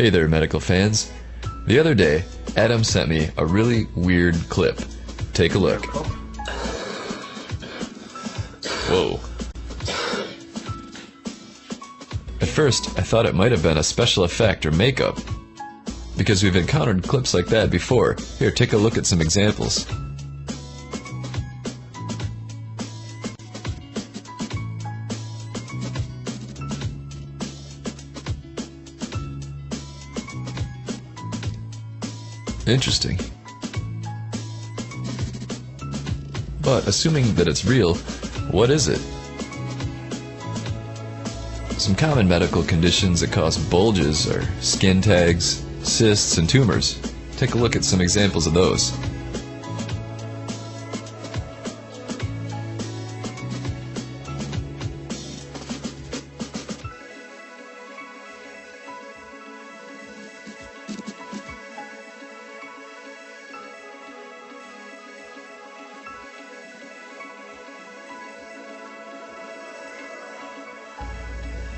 Hey there, medical fans. The other day, Adam sent me a really weird clip. Take a look. Whoa. At first, I thought it might have been a special effect or makeup, because we've encountered clips like that before. Here, take a look at some examples. Interesting. But assuming that it's real, what is it? Some common medical conditions that cause bulges are skin tags, cysts, and tumors. Take a look at some examples of those.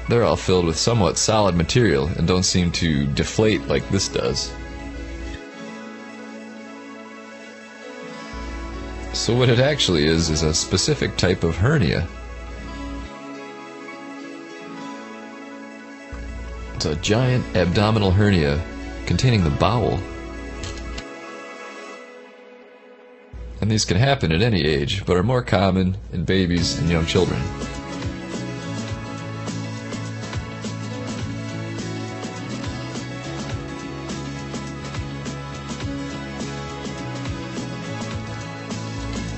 They're all filled with somewhat solid material and don't seem to deflate like this does. So what it actually is a specific type of hernia. It's a giant abdominal hernia containing the bowel. And these can happen at any age, but are more common in babies and young children.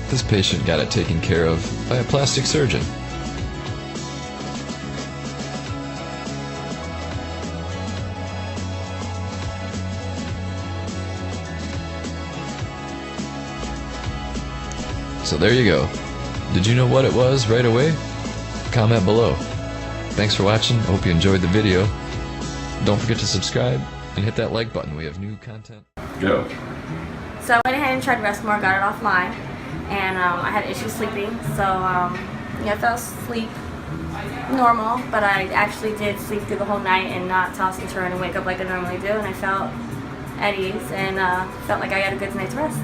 This patient got it taken care of by a plastic surgeon. So there you go. Did you know what it was right away? Comment below. Thanks for watching. I hope you enjoyed the video. Don't forget to subscribe and hit that like button. We have new content. Go. So I went ahead and tried rest more, got it off mine. And I had issues sleeping, so I fell asleep normal, but I actually did sleep through the whole night and not toss and turn and wake up like I normally do, and I felt at ease and felt like I got a good night's rest.